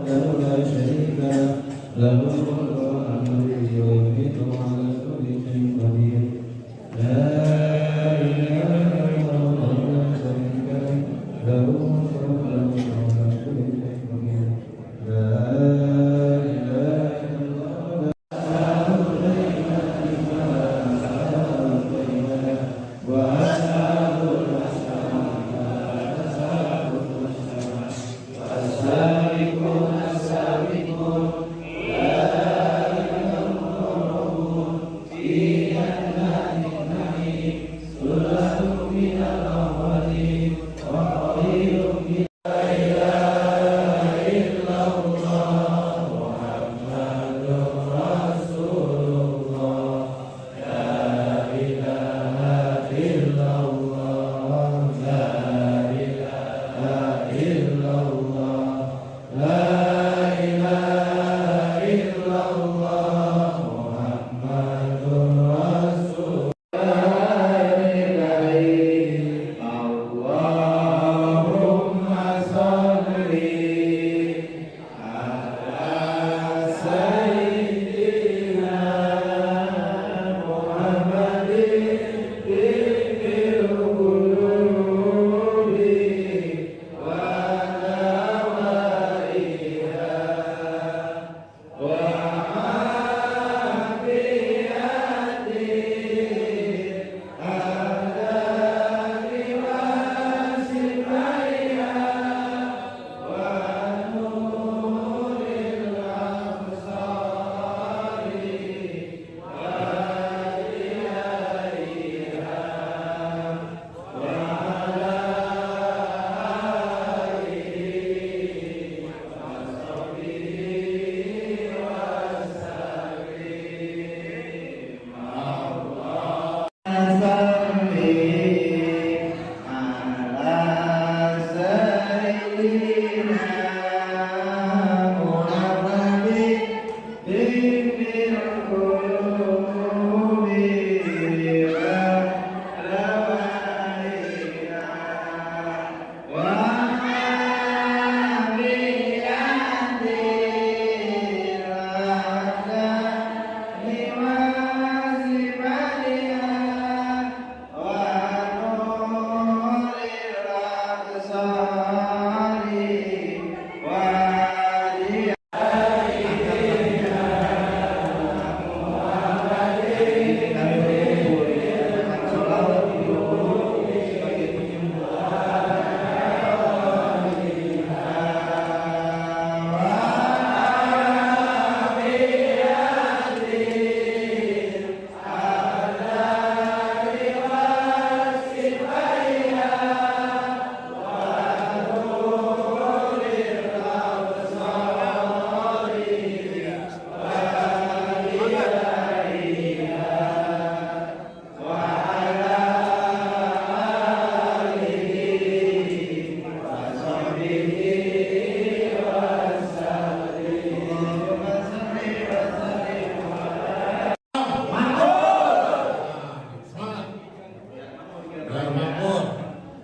وحده لا شريك له له الملك والحمد ويميت على كل شيء قدير لا إله إلا الله لا شريك له له الملك والحمد على كل شيء قدير لا إله إلا الله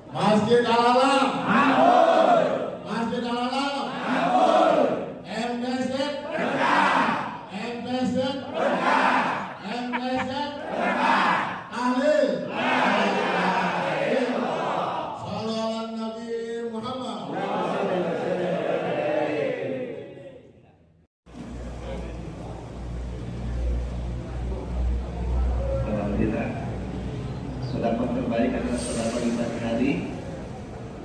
Masjid Al-Alam makmur, Masjid Al-Alam makmur, MTZ berkah, MTZ berkah, MTZ berkah, tahlil la ilaha illallah, shalawat Nabi Muhammad. Alhamdulillah, sedekah terbaik adalah sedekah di pagi hari.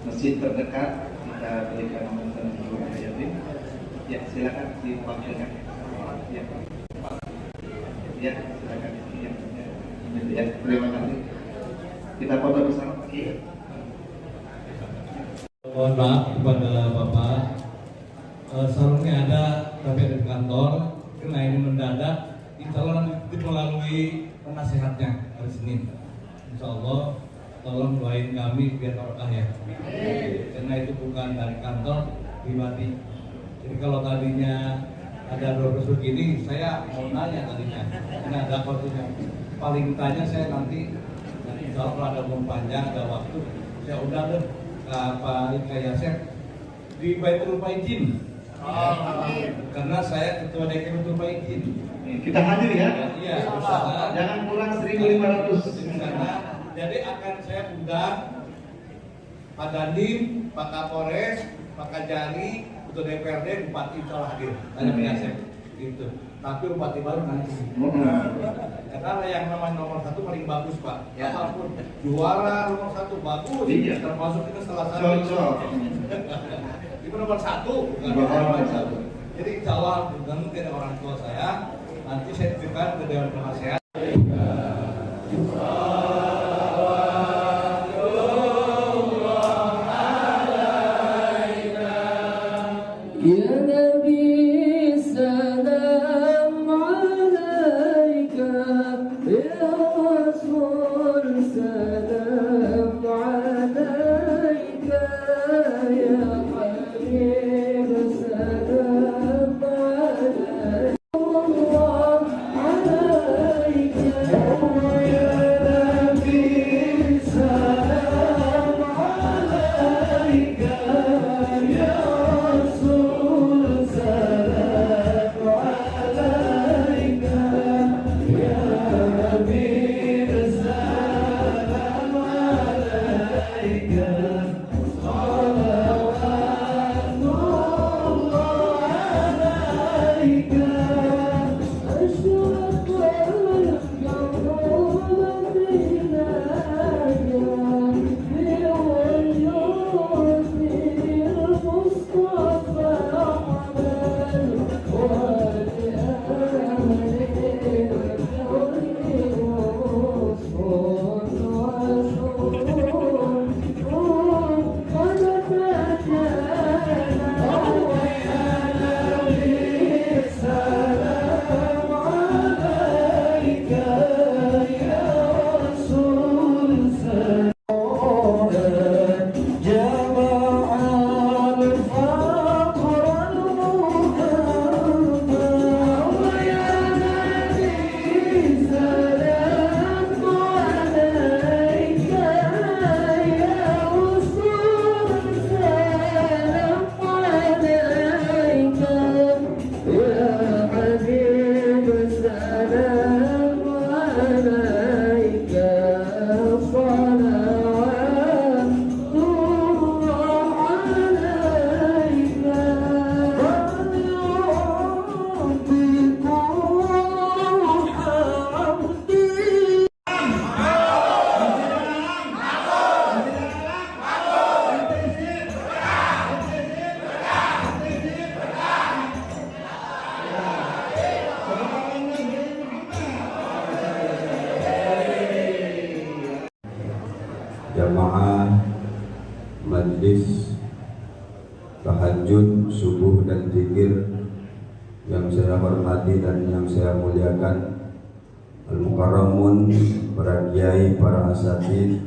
Masjid terdekat kita berikan bantuan untuk yatim. Ya, silakan diwakilkan. Ya, ya, silakan. Ya, terima kasih. Kita foto bersama. Mohon maaf kepada Bapak, sarungnya ada tapi ada di kantor. Karena ini mendadak, insya Allah nanti melalui penasehatnya hari Senin. Insya Allah, tolong doain kami biar barokah ya. Karena itu bukan dari kantor pribadi. Jadi kalau tadinya ada 12 begini, saya mau nanya tadinya. Karena ada waktunya. Paling tanya saya nanti insya Allah kalau ada umur panjang, ada waktu, saya udah deh Pak Ika Yasir di Baitul Faizin Karena saya ketua DKM untuk Baikin. Kita hadir ya. Iya, bersama. Jangan kurang 1.500. Jadi akan saya undang Pak Dandim, Pak Kapolres, Pak Kajari, Ketua DPRD, Bupati insya Allah hadir. Ada penasihat gitu. Tapi Bupati baru nanti. Karena yang namanya nomor 1 paling bagus Pak. Ya. Apapun juara nomor 1 bagus. Iya. Termasuk kita salah satu. Cocok. Itu nomor 1. Nomor 1. Jadi insya Allah dengan orang tua saya nanti saya titipkan ke Dewan Penasehat. Ya Nabi salam alaika, ya Rasul salam alaika, ya Habib salam alaika, Allah alaika, ya Nabi salam alaika, ya Rasul salam alaika, ya Habib salam alaika, salawatullah alaika, asyhadu jamaah majlis tahajud subuh dan zikir yang saya hormati dan yang saya muliakan, al-mukarramun, para kiai, para asatidz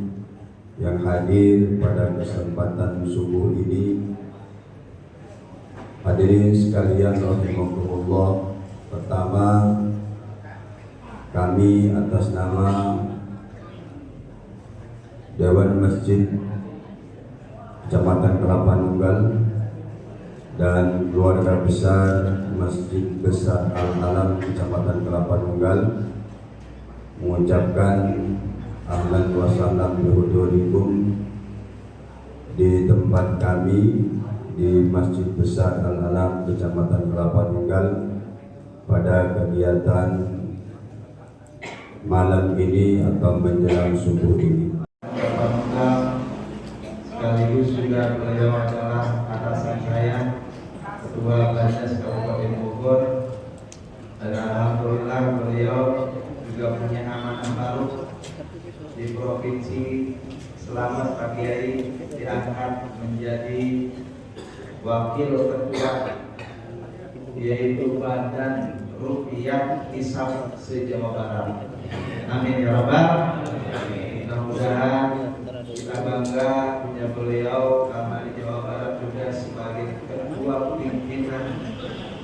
yang hadir pada kesempatan subuh ini. Hadirin sekalian rahimakumullah, pertama kami atas nama Dewan Masjid Kecamatan Kelapa Nunggal dan keluarga besar Masjid Besar Al-Alam Kecamatan Kelapa Nunggal mengucapkan ahlan wa salam bihudurikum di tempat kami di Masjid Besar Al-Alam Kecamatan Kelapa Nunggal pada kegiatan malam ini atau menjelang subuh ini. Sekaligus juga beliau adalah atasan saya, Ketua Bajas Kabupaten Bogor, dan alhamdulillah beliau juga punya amanah baru di provinsi. Selamat Pak Kiai diangkat menjadi wakil ketua, yaitu Badan Ruqyah Hisab se-Jawa Barat. Amin ya rabbal alamin. Mudah-mudahan kita bangga punya beliau karena di Jawa Barat juga sebagai ketua pimpinan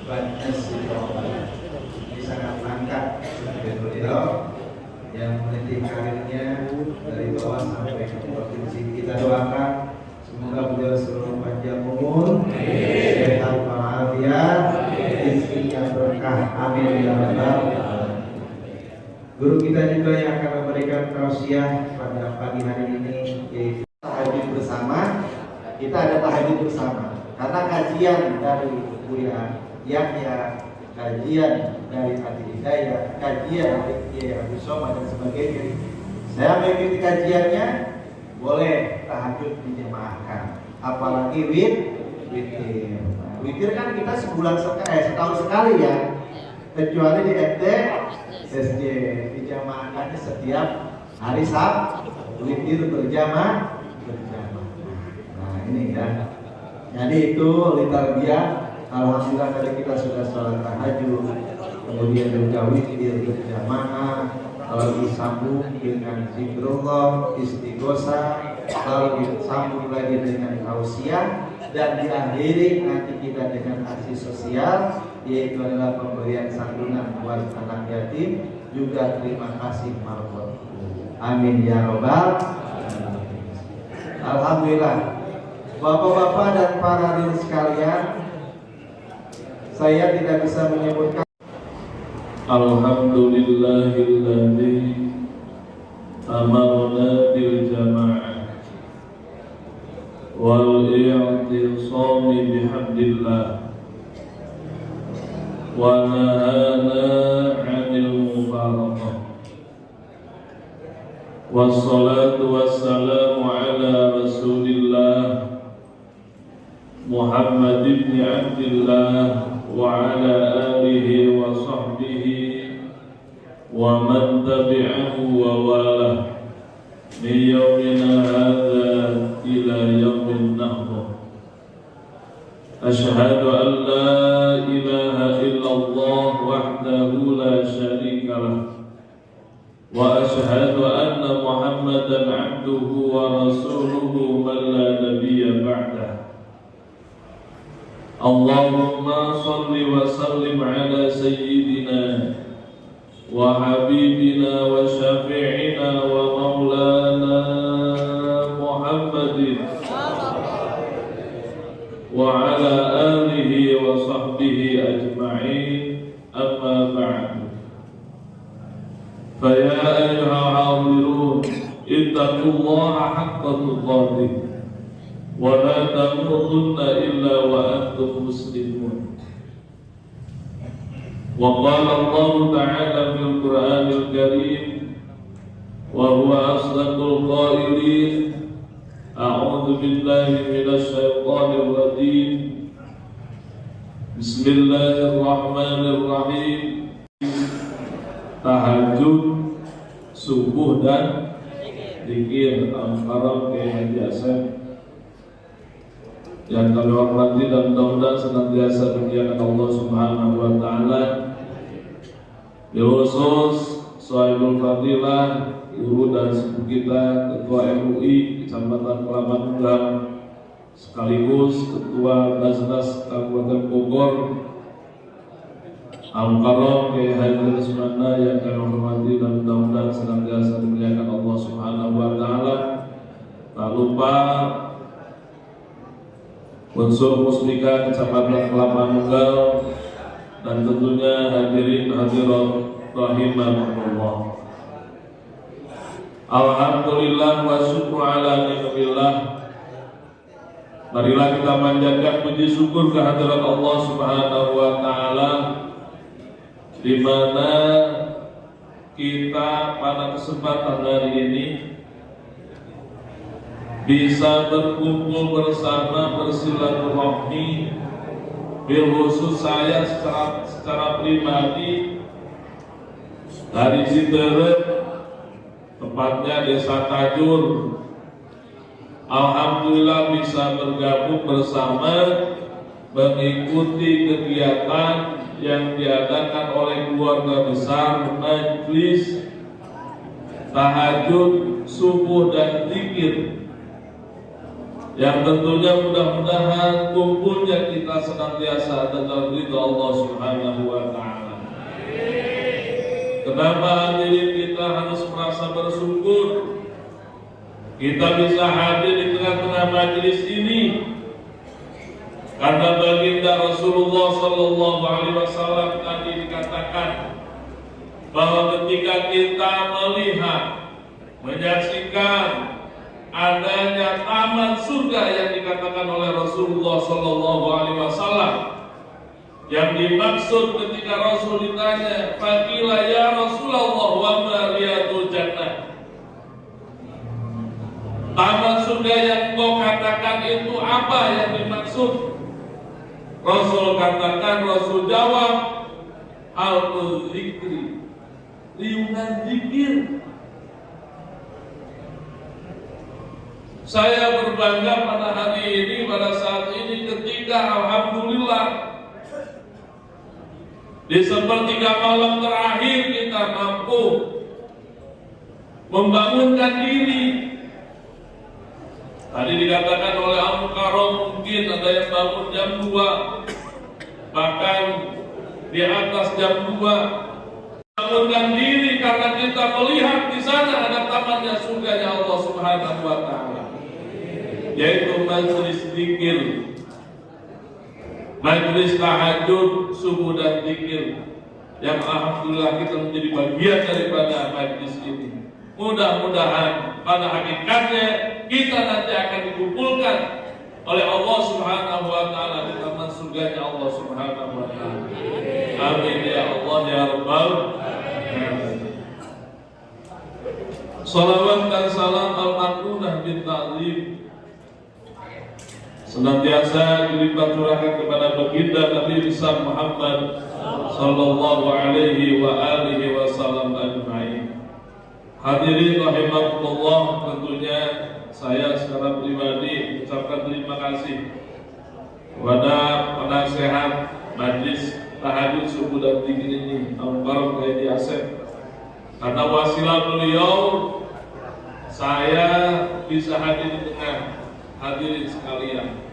Badan se-Jawa Barat. Ini sangat langka sebagai beliau yang meniti karirnya dari bawah sampai ke provinsi. Kita doakan semoga beliau selalu panjang umur, sehat walafiat, berkah. Amin ya rabbal alamin. Guru kita juga yang akan memberikan tausiah pada pagi hari ini yaitu tahajud bersama. Kita ada tahajud bersama karena kajian dari Buya Yahya, kajian dari Hadi Hidayah, kajian dari Kiai Abdul Somad dan sebagainya. Saya mengikuti kajiannya, boleh tahajud dijemaahkan. Apalagi witir. Witir kan kita setahun sekali ya. Kecuali di SJ dijamaahkan setiap hari Sabtu. Witir berjamaah. Nah ini ya. Jadi itu liturgia. Alhamdulillah tadi kita sudah sholat tahajud, kemudian juga witir berjamaah, lalu disambung dengan zikrullah, istighosah, lalu disambung lagi dengan tausiah, dan diakhiri nanti kita dengan aksi sosial, yaitu adalah pemberian santunan buat anak yatim, juga terima kasih marhum. Amin ya robbal alamin. Alhamdulillah, bapak-bapak dan para hadirin sekalian, saya tidak bisa menyebutkan. Alhamdulillahilladzi amarna bil jamaah wal i'tisami bihamdillah wa nahana 'anil mufaraqah. Wassalatu wassalamu ala Rasulillah Muhammad ibn Abdillah wa ala alihi wa sahbihi wa man tabi'ahu wa walah min yawmina hadha ila yawmin nahdah. Ashhadu an la ilaha illallah wahdahu la sharika lah wa ashhadu anna Muhammadan abduhu wa rasuluhu man la nabiyya ba'dah. Allahumma salli wa sallim ala sayyidina wa habibina wa syafi'ina wa maulana Muhammadin wa ala alihi wa sahbihi ajma'in, amma ba'du. Fa ya ayyuhal hadirun ittaqullaha haqqa tuqatih wa la tamutunna illa wa antum muslimun. Wa qala Allah ta'ala fil Qur'anil Karim wa huwa asdaqul qailin, a'udzu billahi minasy syaithanir rajim. Bismillahirrahmanirrahim. Tahajud, subuh dan zikir al-karam kayak biasa yang kami hormati dan mudah-mudahan senantiasa memuliakan Allah Subhanahu wa taala. Khusus Sohibul Fadilah, guru dan sepuh kita, Ketua MUI Kecamatan Kelapa Nunggal, sekaligus Ketua Basnas Kabupaten Bogor, Al-Karam Kiai Haji Rusmana yang kami hormati dan mudah-mudahan senantiasa memuliakan Allah Subhanahu wa taala. Tak lupa unsur Musbika Kecamatan Kelapa Nunggal dan tentunya hadirin hadirat rahimakumullah. Alhamdulillah wa syukur ala ni'matillah. Marilah kita panjatkan puji syukur kehadirat Allah Subhanahu wa taala, di mana kita pada kesempatan hari ini bisa berkumpul bersama, bersilaturahmi. Bil khusus saya secara pribadi dari Citeret, tepatnya Desa Tajur, alhamdulillah bisa bergabung bersama mengikuti kegiatan yang diadakan oleh keluarga besar Majelis Tahajud Subuh dan Zikir, yang tentunya mudah-mudahan kumpulnya kita senantiasa dengan ridha Allah Subhanahu wa taala. Kenapa hadirin kita harus merasa bersyukur kita bisa hadir di tengah-tengah majelis ini? Karena baginda Rasulullah Sallallahu Alaihi Wasallam tadi dikatakan bahwa ketika kita melihat, menyaksikan adanya taman surga yang dikatakan oleh Rasulullah Sallallahu Alaihi Wasallam, yang dimaksud ketika Rasul ditanya, "Faqila ya Rasulullah wa ma riyadul jannah?" Taman surga yang kau katakan itu apa yang dimaksud? Rasul katakan, Rasul jawab, al-zikri, riungan zikir. Saya berbangga pada hari ini, pada saat ini, ketika alhamdulillah di sepertiga malam terakhir kita mampu membangunkan diri. Tadi dikatakan oleh Al-Mukarram mungkin ada yang bangun jam 2, bahkan di atas jam 2. Bangunkan diri karena kita melihat di sana ada tamannya surganya Allah Subhanahu wa Ta'ala, yaitu majelis zikir, majelis tahajud, subuh dan zikir, yang alhamdulillah kita menjadi bagian daripada majelis ini. Mudah-mudahan pada hakikatnya kita nanti akan dikumpulkan oleh Allah Subhanahu wa Ta'ala di taman surganya Allah Subhanahu wa Ta'ala. Amin ya Allah ya Rabbal alamin. Salawat dan salam al-maqunah bin ta'zim senantiasa dilimpah curahkan kepada baginda Nabi besar Muhammad sallallahu alaihi wa alihi wasallam ajma'in. Hadirin rahimakumullah, tentunya saya secara pribadi mengucapkan terima kasih kepada penasehat Majlis Tahajud Subuh dan Zikir ini, Al-Mukarram Haji Asep, karena wasilah beliau saya bisa hadir di tengah hadirin sekalian.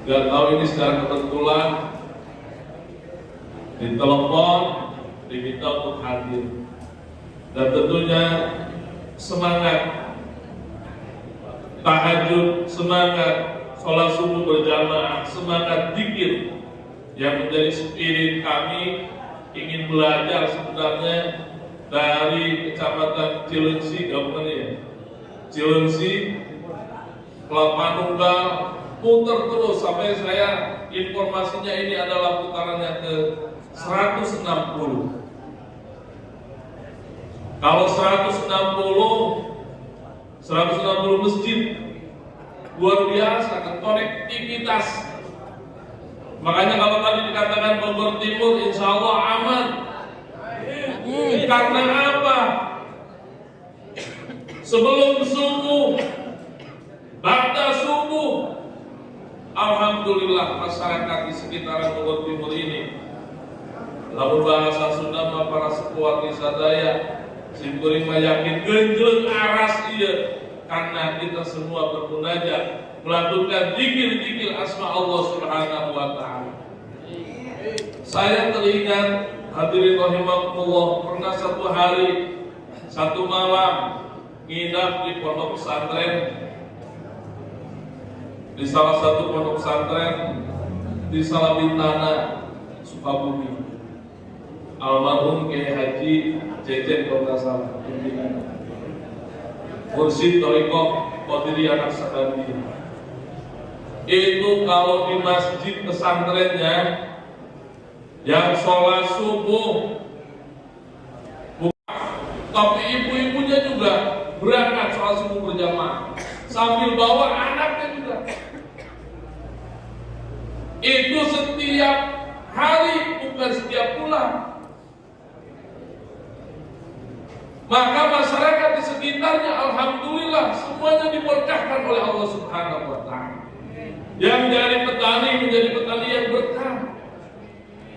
Gak tahu ini secara kebetulan ditelepon, diminta untuk hadir. Dan tentunya semangat tahajud, semangat sholat subuh berjamaah, semangat zikir yang menjadi spirit kami ingin belajar sebenarnya dari Kecamatan Cilengsi, Cilengsi, Kelapa Nunggal, putar terus sampai saya informasinya ini adalah putarannya ke 160. Kalau 160 masjid, luar biasa konektivitas. Makanya kalau tadi dikatakan Bogor Timur insya Allah aman. Karena apa? Sebelum subuh, ba'da subuh, alhamdulillah masyarakat di sekitaran Bogor Timur ini, lalu bahasa Sunda para sepuh sadaya simkuring yakin genjleng aras iya, karena kita semua bermunajat melakukan zikir-zikir asma Allah Subhanahu wa Ta'ala. Saya teringat, hadirin rahimakumullah, pernah satu hari, satu malam nginap di pondok pesantren, di salah satu pondok pesantren di Salabintana, Sukabumi. Almarhum Kiai Haji Jejen kalau nggak salah pimpinan Mursyid Thariqah Qadiriyah Naksabandi. Itu kalau di masjid pesantrennya yang sholat subuh buka, tapi ibu-ibunya juga berangkat sholat subuh berjamaah sambil bawa anaknya juga. Itu setiap hari, bukan setiap bulan. Maka masyarakat di sekitarnya alhamdulillah semuanya diberkahkan oleh Allah Subhanahu wa Ta'ala. Yang dari petani menjadi petani yang berkah.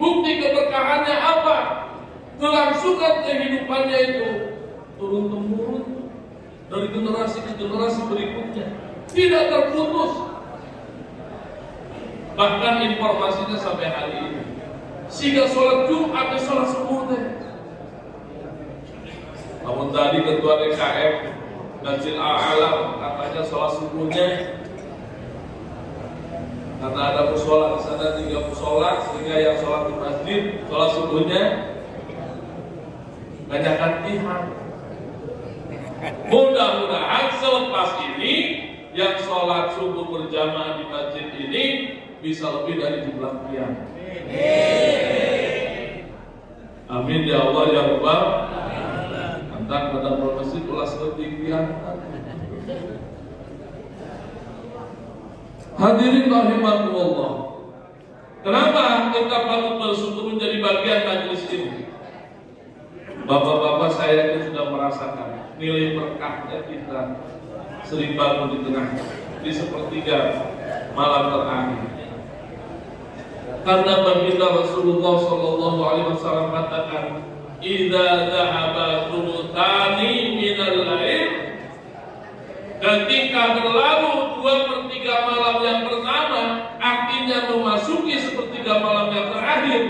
Bukti keberkahannya apa? Kelangsungan kehidupannya itu turun temurun dari generasi ke generasi berikutnya, tidak terputus. Bahkan informasinya sampai hari ini. Sehingga sholat Jumat dan sholat subuhnya. Namun tadi ketua DKM Masjid Al-Alam katanya sholat subuhnya Karena ada musola di sana 3 musola, sehingga yang sholat di masjid, sholat subuhnya banyakan pihak. Mudah-mudahan selepas ini yang sholat subuh berjamaah di masjid ini bisa lebih dari jumlah pihak. Amin ya Allah ya Rabbal. Antar pada masjid ulas lebih pihak. Hadirin rahimakumullah. Kenapa kita patut bersyukur menjadi bagian majelis ini? Bapak-bapak saya itu sudah merasakan nilai berkahnya kita sering bangun di tengah di sepertiga malam terakhir. Karena baginda Rasulullah Shallallahu Alaihi Wasallam katakan, "Idza dhahaba thuluthani minal lail." Ketika berlalu 2/3 malam yang pertama, artinya memasuki sepertiga malam yang terakhir,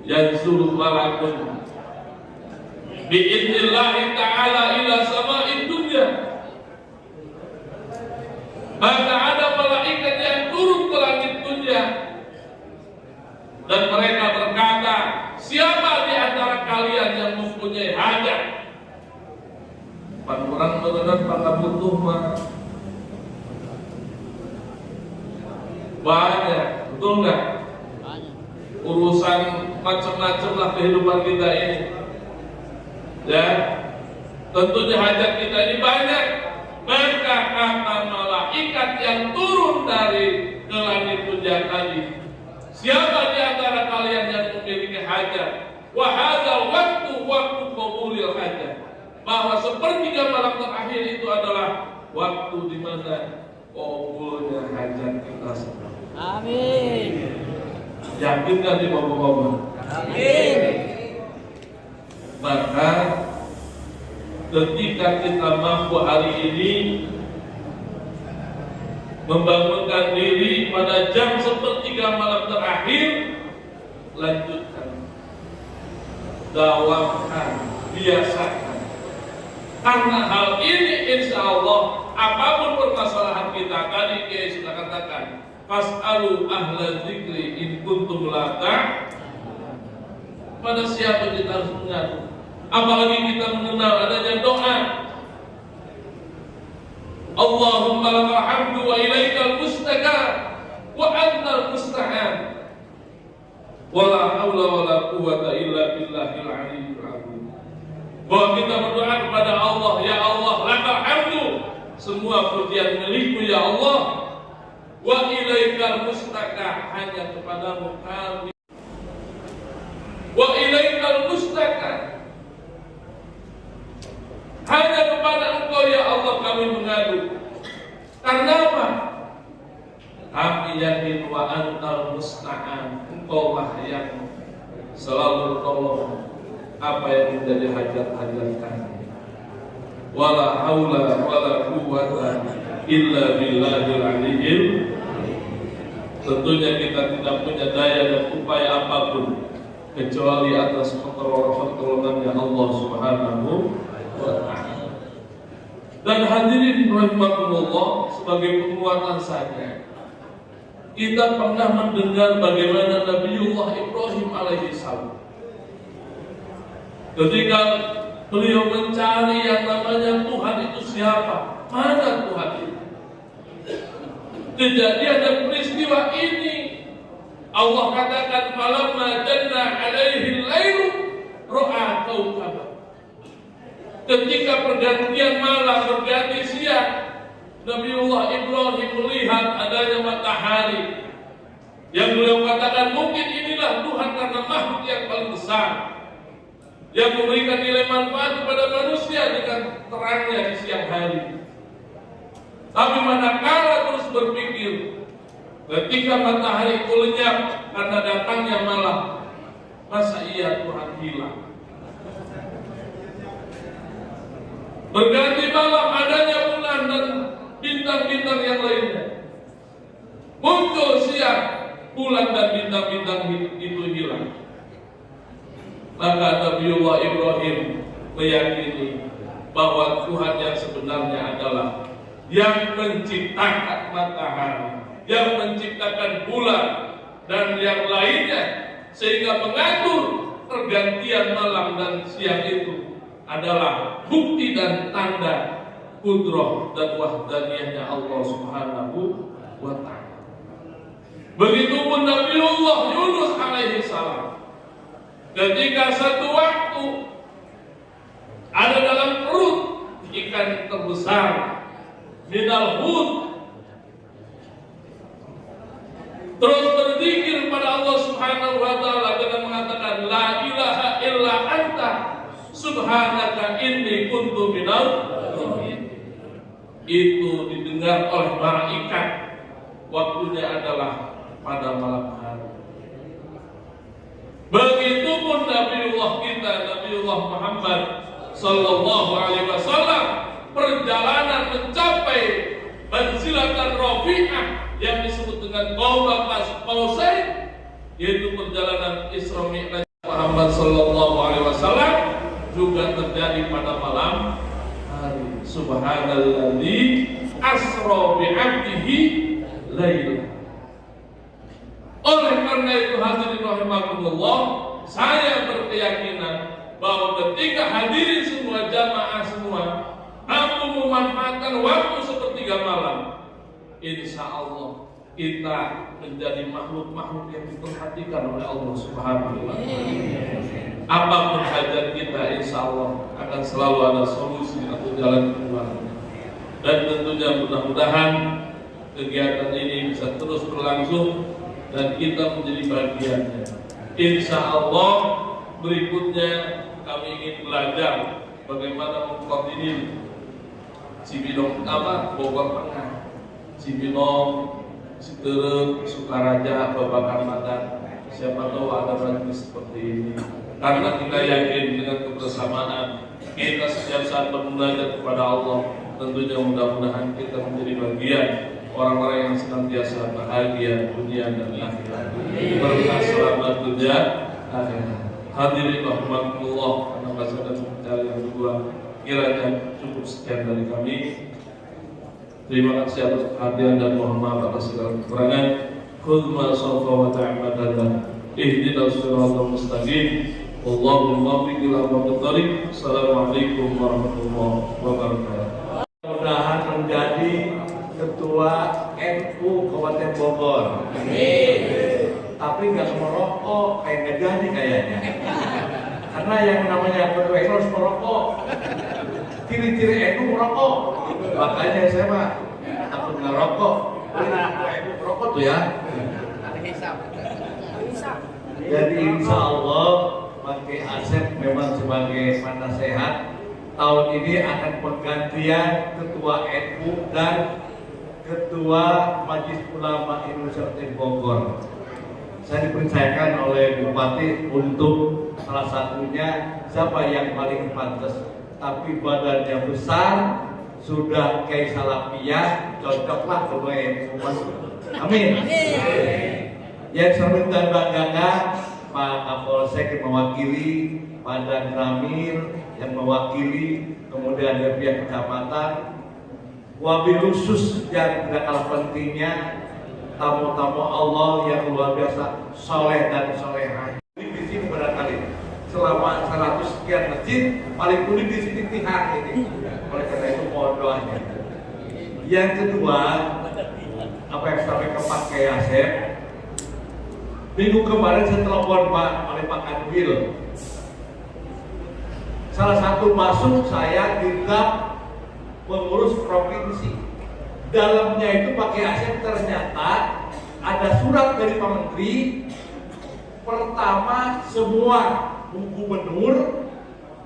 yanzuru malakun bi'idnillahi ta'ala ila sama'id dunya. Maka ada malaikat yang turun ke langit dunia dan mereka berkata, siapa di antara kalian yang mempunyai hajat? Orang mengenal pada butuh mah banyak, betul nggak? Urusan macam-macam lah kehidupan kita ini. Ya, tentunya hajat kita ini banyak. Maka kata malaikat yang turun dari ke langit dunia tadi, siapa di antara kalian yang memiliki hajat? Wahada waktu qabulil hajat. Bahwa sepertiga malam terakhir itu adalah waktu di mana qabulnya hajat kita semua. Amin. Yakin nggak di bapak-bapak? Amin. Maka ketika kita mampu hari ini membangunkan diri pada jam sepertiga malam terakhir, lanjutkan, dawamkan, biasakan. Karena hal ini insya Allah apapun permasalahan kita, tadi Kiai sudah katakan, fas'alu ahla dzikri in kuntum la ta'lamun. Pada siapa kita harus mengadu? Apalagi kita mengenal adanya doa. Allahumma lakal hamdu wa ilaikal mustaka wa antal musta'an. Wala haula wala quwwata illa billahil aliyyil azim. Bahwa kita berdoa kepada Allah, ya Allah, lakal hamdu, semua pujian milikmu ya Allah. Wa ilaikal mustaka, hanya kepadamu kami. Wa ilaikal mustaka, hanya kepada Engkau ya Allah kami mengadu. Karena apa? Kami yakin wa antal musta'an, Engkau lah yang selalu tolong apa yang menjadi hajat-hajat kami. Wala haula wala quwwata illa billahil aliyyil. Tentunya kita tidak punya daya dan upaya apapun kecuali atas pertolongannya Allah Subhanahu wa ta'ala. Dan hadirin rahimakumullah, sebagai penguatan saja, kita pernah mendengar bagaimana Nabiullah Ibrahim alaihissalam ketika beliau mencari yang namanya Tuhan itu siapa, mana Tuhan itu. Kejadian dan peristiwa ini Allah katakan, falamma janna alaihi lailu ra'a kawkaban. Ketika pergantian malam berganti siang, Nabiullah Ibrahim melihat adanya matahari yang beliau katakan mungkin inilah Tuhan karena makhluk yang paling besar yang memberikan nilai manfaat kepada manusia dengan terangnya di siang hari. Tapi manakala terus berpikir, ketika matahari itu lenyap karena datangnya malam, masa iya Tuhan hilang? Berganti malam, adanya bulan dan bintang-bintang yang lainnya. Muncul siang, bulan dan bintang-bintang itu hilang. Maka Nabiullah Ibrahim meyakini bahwa Tuhan yang sebenarnya adalah yang menciptakan matahari, yang menciptakan bulan dan yang lainnya, sehingga mengatur pergantian malam dan siang itu adalah bukti dan tanda kudrah dan wahdaniyahnya Allah Subhanahu wa ta'ala. Begitupun Nabiullah Yunus alaihi salam, ketika satu waktu ada dalam perut ikan terbesar minal hud, terus berzikir pada Allah Subhanahu wa ta'ala dengan mengatakan la ilaha illa anta subhanaka inni kuntu minal zalimin. Itu didengar oleh para ikan. Waktunya adalah pada malam hari. Begitupun Nabiullah kita, Nabiullah Muhammad sallallahu alaihi wasallam, perjalanan mencapai manzilatan rafi'ah yang disebut dengan Qaba Qausain, yaitu perjalanan Isra Mi'raj Muhammad sallallahu alaihi wasallam, juga terjadi pada malam hari. Subhanalladzi asra bi'abdihi laila. Oleh karena itu hadirin rahimakumullah, saya berkeyakinan bahwa ketika hadirin semua, jamaah semua mampu memanfaatkan waktu sepertiga malam, insya Allah kita menjadi makhluk-makhluk yang diperhatikan oleh Allah Subhanahu wa ta'ala. Apapun hajat kita, insya Allah akan selalu ada solusi atau jalan keluar. Dan tentunya mudah-mudahan kegiatan ini bisa terus berlangsung dan kita menjadi bagiannya. Insya Allah berikutnya kami ingin belajar bagaimana mengkoordinir Cibinong Bogor Tengah, Cibinong, Citerep, Sukaraja, Babakan Madan. Siapa tahu ada majlis seperti ini. Karena kita yakin dengan kebersamaan kita setiap saat bermunajat kepada Allah, tentunya mudah-mudahan kita menjadi bagian orang-orang yang senantiasa bahagia dunia dan akhirat, berkah selamat dunia akhirat. Hadirin rahimakumullah, karena bahasa dan bicara yang kedua, kiranya cukup sekian dari kami. Terima kasih atas perhatian dan mohon maaf atas segala kekurangan. Qul ma sawfa wa ta'amadana ihdinas siratal mustaqim. Allahumma biqil al-muqtarik. Assalamualaikum warahmatullahi wabarakatuh. Mudah-mudahan menjadi Ketua NU Kabupaten Bogor. Amin. Tapi nggak merokok, kayak nggak jadi kayaknya. Karena yang namanya Ketua NU harus merokok. Ciri-ciri NU merokok. Makanya saya mah takut ngerokok. Ketua NU merokok tuh ya. Jadi insya Allah Pakai Asep memang sebagai penasehat tahun ini akan penggantian Ketua NU dan Ketua Majelis Ulama Indonesia di Bogor. Saya dipercayakan oleh Bupati untuk salah satunya siapa yang paling pantas, tapi badannya besar, sudah kayak Salafiyah, cocoklah Ketua NU. Amin. Yang saya dan banggakan Pak Kapolsek yang mewakili, Pak Dan Ramil yang mewakili, kemudian dari pihak kecamatan, wabil khusus yang tidak kalah pentingnya tamu-tamu Allah yang luar biasa, soleh dan solehah. Di sini barangkali selama 100 sekian masjid paling unik di sini Tihang ini. Oleh karena itu mohon doanya. Yang kedua, apa yang sampai ke Pak Kiai Asep, minggu kemarin saya telepon oleh Pak Kanwil. Salah satu masuk saya di dap pengurus provinsi. Dalamnya itu Pak Kiai Asep ternyata ada surat dari Pak Menteri. Pertama semua gubernur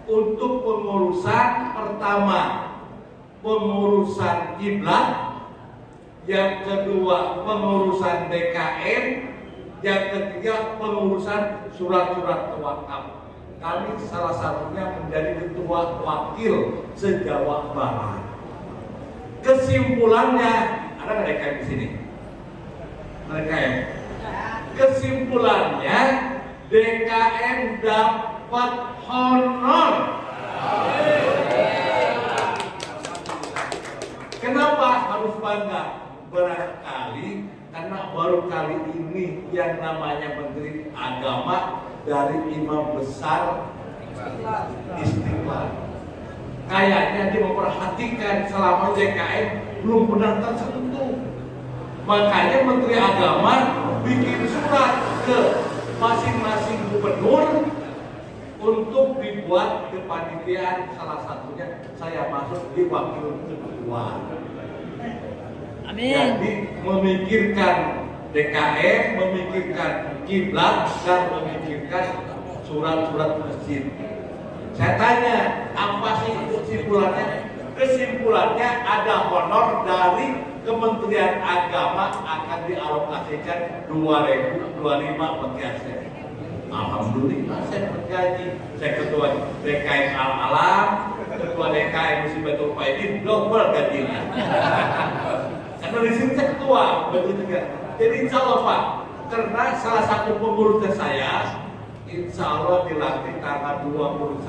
untuk pengurusan pertama pengurusan kiblat, yang kedua pengurusan DKM, yang ketiga pengurusan surat-surat wakaf. Kami salah satunya menjadi ketua wakil se-Jawa Barat. Kesimpulannya, ada nggak DKM di sini? DKM. Kesimpulannya DKM dapat honor. Kenapa harus bangga? Barangkali karena baru kali ini yang namanya Menteri Agama dari imam besar Istiqlal. Kayaknya dia memperhatikan selama JKM belum pernah tersentuh. Makanya Menteri Agama bikin surat ke masing-masing gubernur untuk dibuat kepanitiaan, salah satunya saya masuk di wakil ketua. Amin. Jadi memikirkan DKM, memikirkan kiblat dan memikirkan surat-surat masjid. Saya tanya, apa sih kesimpulannya? Kesimpulannya ada honor dari Kementerian Agama akan dialokasikan 2025 bagi Asep. Alhamdulillah saya bergaji. Saya ketua DKM Al-Alam, ketua DKM Musibatul Faidin, double gajinya. Karena di sini saya ketua, betul juga. Jadi insya Allah Pak, karena salah satu pengurusnya saya, insya Allah dilantik tanggal 21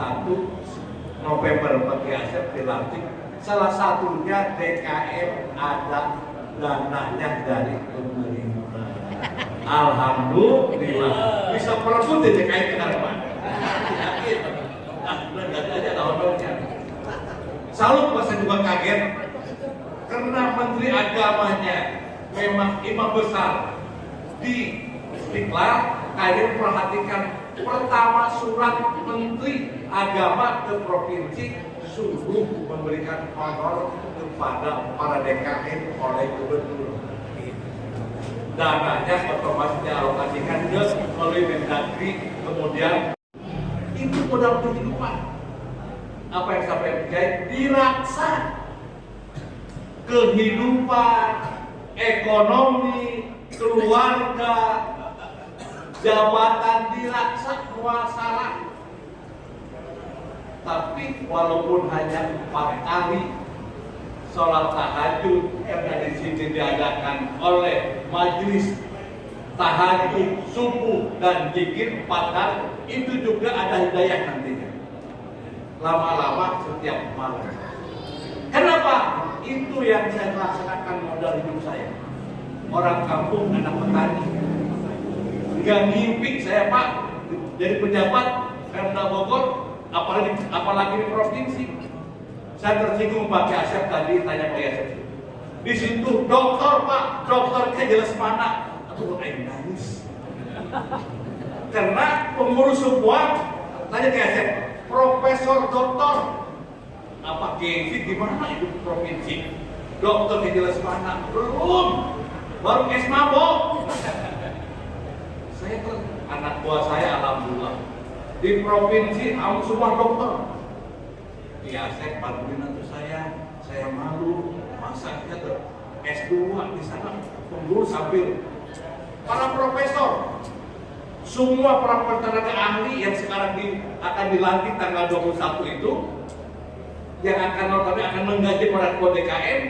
November bagi Asep dilantik. Salah satunya DKM ada dananya dari pemerintah. Alhamdulillah bisa perebut di DKM sekarang Pak. Yakin? Nah, ganti aja honornya. Salut Pak, saya juga kaget karena Menteri Agamanya memang imam besar di Istiqlal. Kalian perhatikan pertama surat Menteri Agama ke provinsi sungguh memberikan honor kepada para DKM oleh gubernur. Dananya otomatis dialokasikan ke melalui Mendagri, kemudian itu modal kehidupan. Apa yang sampai terjadi diraksa kehidupan, ekonomi, keluarga, jabatan diraksa muasalah. Tapi walaupun hanya 4 kali sholat tahajud karena di sini diadakan oleh majelis tahajud subuh dan zikir 4 kali, itu juga ada hidayah nantinya. Lama-lama setiap malam. Kenapa? Itu yang saya laksanakan modal hidup saya. Orang kampung, anak petani. Gak ngimpi saya Pak jadi pejabat Pemda Bogor, apalagi di provinsi. Saya tersinggung pakai Asep tadi, tanya Pak Asep. Di situ dokter Pak, dokternya jelas mana? Aduh, aing nangis. Karena pengurus semua tanya ke Asep, profesor dokter, apa gengsi di mana itu provinsi? Dokternya jelas mana? Belum, baru es mabok. Saya tuh anak buah saya alhamdulillah di provinsi semua dokter. Ya saya bantuin itu saya malu masa kita tuh S2 di sana pengurus sambil para profesor, semua para tenaga ahli yang sekarang akan dilantik tanggal 21 itu, yang akan menggaji para ketua DKM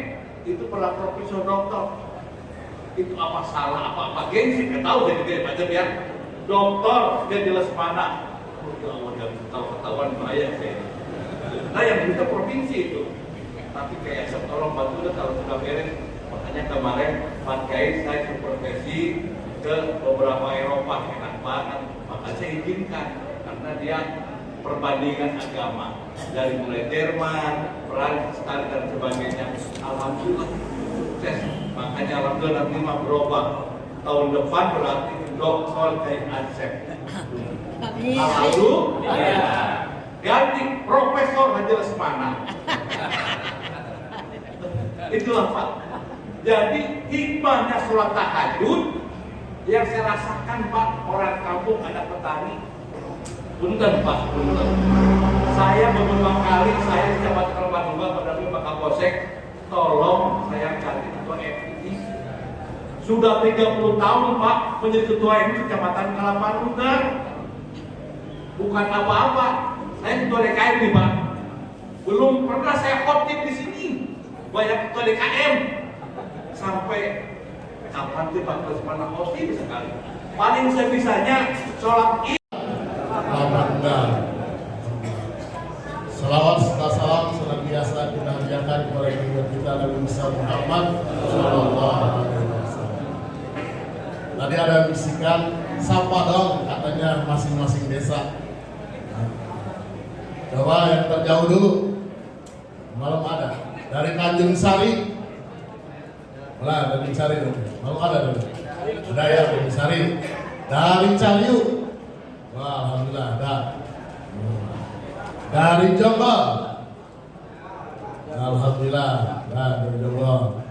itu para profesor dokter. Itu apa salah, apa gengsi, nggak tahu jadi macam ya dokter dia jelas mana. Oh ya Allah, yang tahu-ketahuan bahaya saya. Nah yang kita provinsi itu, tapi kayak tolong bantu deh kalau sudah beres. Makanya kemarin Pak Kiai saya supervisi ke beberapa Eropa, enak banget. Maka saya izinkan karena dia perbandingan agama dari mulai Jerman, Perancis, dan sebagainya. Alhamdulillah sukses. Makanya alhamdulillah nanti mah berubah. Tahun depan berarti Doktor Kiai Asep. Alhamdulillah. Ganti Profesor Majelis Mana. Itulah Pak. Jadi hikmahnya sholat tahajud yang saya rasakan Pak, orang kampung ada petani. Punten Pak, punten. Saya beberapa kali saya di Kecamatan Bandung pada Pak Kapolsek, tolong saya ganti ketua FPI. Sudah 30 tahun Pak menjadi ketua FPI Kecamatan Kalapanutan. Bukan apa-apa. Saya ketua DKM nih Pak. Belum pernah saya khotib di sini. Banyak ketua DKM. Sampai kapan sih Pak Kesempatan khotib sekali. Paling sebisanya sholat Id. Alhamdulillah. Salawat serta salam senantiasa kita hadiahkan kepada kita Nabi Muhammad Sallallahu Alaihi Wasallam. Tadi ada bisikan, sapa dong katanya masing-masing desa. Coba yang terjauh dulu. Malam ada. Dari Tanjung Sari. Mana Tanjung Sari dulu. Malam ada dulu. Ada ya Tanjung Sari. Dari Cariu. Wah, alhamdulillah ada. Dari Jombang. Alhamdulillah. Nah, dari Jombang.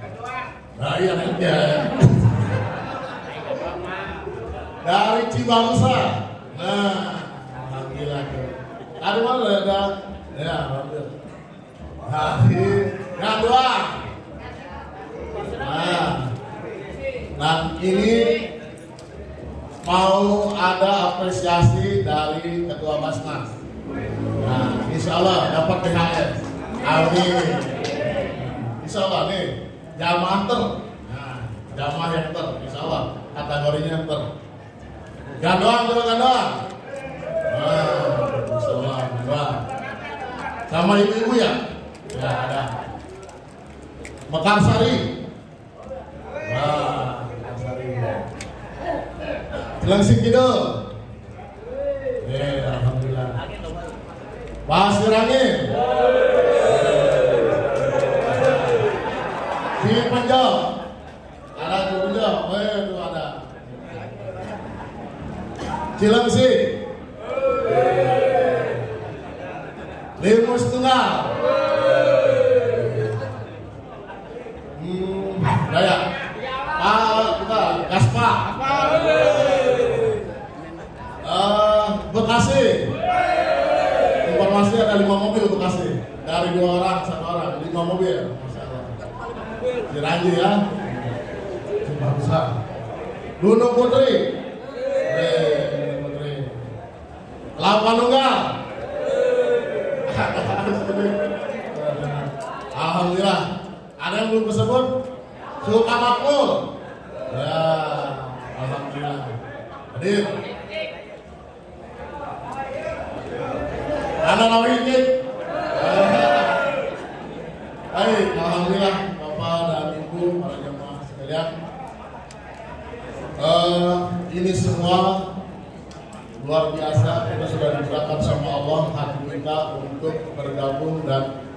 Nah, iya nanti ya. Dari Cibangsa. Nah, alhamdulillah. Ada mana ada? Ya, alhamdulillah. Dari Gadua. Nah, ini mau ada apresiasi dari Ketua Basnas. Nah, insya Allah dapat THR. Amin. Insya Allah nih, jamaah ter. Nah, jamaah yang ter, insya Allah kategorinya ter. Gandoang, coba gandoang. Nah, insya Allah gandoang. Sama ibu-ibu ya? Ya ada. Mekarsari. Nah, Mekarsari. Cilengsi Kidul. Alhamdulillah. Pasir Angin. Cipenjo. Ada Cipenjo. Itu ada. Cilengsi. Limus Tunggal. Daya. Kita Gaspa. Bekasi. Informasi ada 5 mobil Bekasi. Dari 2 orang, 1 orang, 5 mobil. Masyaallah. Ciranji ya. Cibangsa. Gunung Putri. Gunung Putri. Lapanunggal. Alhamdulillah. Ada yang belum disebut? Sukamakmur. Ya, alhamdulillah. Hadir. Anak Nawinit. Baik, alhamdulillah Bapak dan Ibu, para jemaah sekalian. Ini semua luar biasa. Kita sudah diberkati sama Allah hati kita untuk bergabung dan